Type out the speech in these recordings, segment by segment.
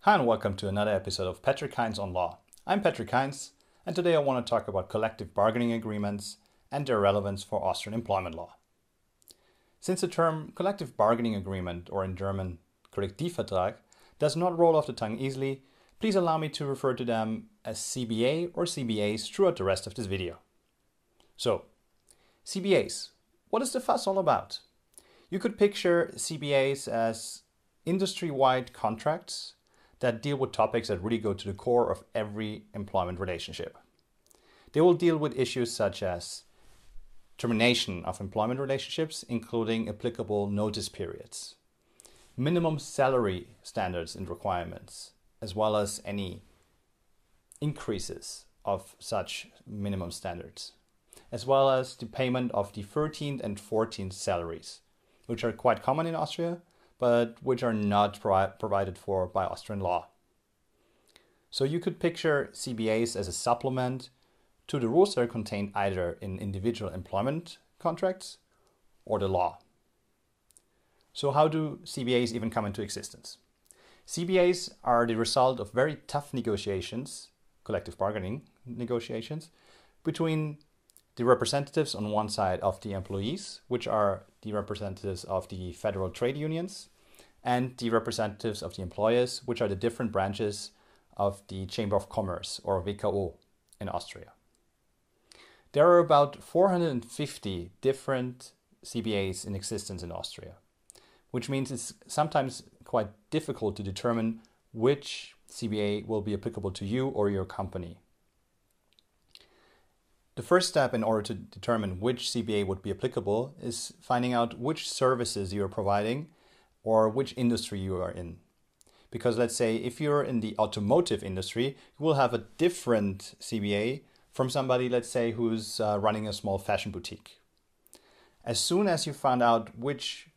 Hi and welcome to another episode of Kainz on Law. I'm Kainz, and today I want to talk about collective bargaining agreements and their relevance for Austrian employment law. Since the term collective bargaining agreement, or in German Kollektivvertrag, does not roll off the tongue easily, please allow me to refer to them as CBA or CBAs throughout the rest of this video. So, CBAs, what is the fuss all about? You could picture CBAs as industry-wide contracts that deal with topics that really go to the core of every employment relationship. They will deal with issues such as termination of employment relationships, including applicable notice periods, minimum salary standards and requirements, as well as any increases of such minimum standards, as well as the payment of the 13th and 14th salaries, which are quite common in Austria, but which are not provided for by Austrian law. So you could picture CBAs as a supplement to the rules that are contained either in individual employment contracts or the law. So how do CBAs even come into existence? CBAs are the result of very tough negotiations, collective bargaining negotiations, between the representatives on one side of the employees, which are the representatives of the federal trade unions, and the representatives of the employers, which are the different branches of the Chamber of Commerce, or WKO, in Austria. There are about 450 different CBAs in existence in Austria, which means it's sometimes quite difficult to determine which CBA will be applicable to you or your company. The first step in order to determine which CBA would be applicable is finding out which services you are providing or which industry you are in. Because let's say if you're in the automotive industry, you will have a different CBA from somebody, let's say, who's running a small fashion boutique. As soon as you found out which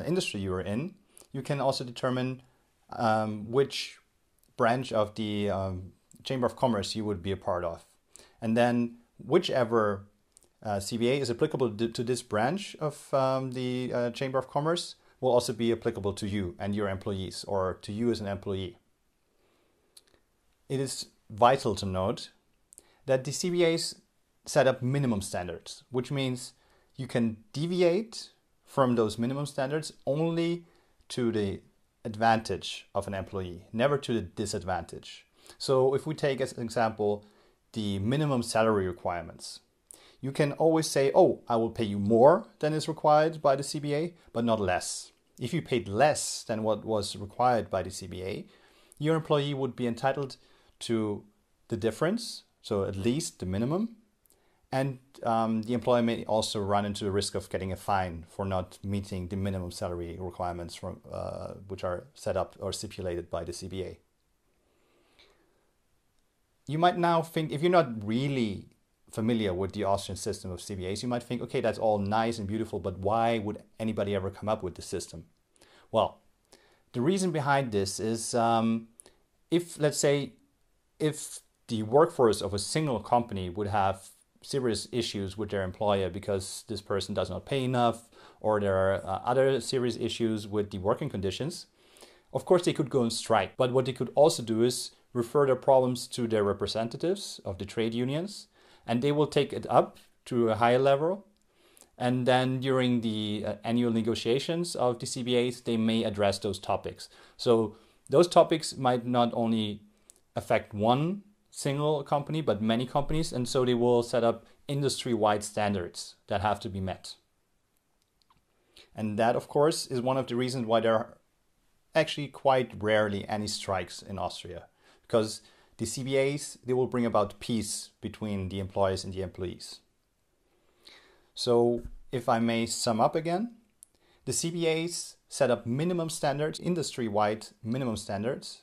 industry you are in, you can also determine which branch of the Chamber of Commerce you would be a part of. And then whichever CBA is applicable to this branch of the Chamber of Commerce will also be applicable to you and your employees, or to you as an employee. It is vital to note that the CBAs set up minimum standards, which means you can deviate from those minimum standards only to the advantage of an employee, never to the disadvantage. So if we take as an example the minimum salary requirements, you can always say, oh, I will pay you more than is required by the CBA, but not less. If you paid less than what was required by the CBA, your employee would be entitled to the difference, so at least the minimum, and the employer may also run into the risk of getting a fine for not meeting the minimum salary requirements from, which are set up or stipulated by the CBA. You might now think, if you're not really familiar with the Austrian system of CBAs, you might think, okay, that's all nice and beautiful, but why would anybody ever come up with this system? Well, the reason behind this is if the workforce of a single company would have serious issues with their employer because this person does not pay enough, or there are other serious issues with the working conditions, of course they could go on strike. But what they could also do is refer their problems to their representatives of the trade unions, and they will take it up to a higher level. And then during the annual negotiations of the CBAs, they may address those topics. So those topics might not only affect one single company, but many companies. And so they will set up industry-wide standards that have to be met. And that, of course, is one of the reasons why there are actually quite rarely any strikes in Austria. Because the CBAs, they will bring about peace between the employers and the employees. So if I may sum up again, the CBAs set up minimum standards, industry-wide minimum standards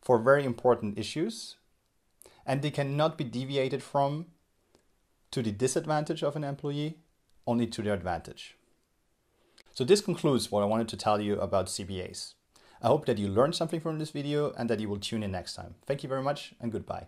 for very important issues, and they cannot be deviated from to the disadvantage of an employee, only to their advantage. So this concludes what I wanted to tell you about CBAs. I hope that you learned something from this video and that you will tune in next time. Thank you very much and goodbye.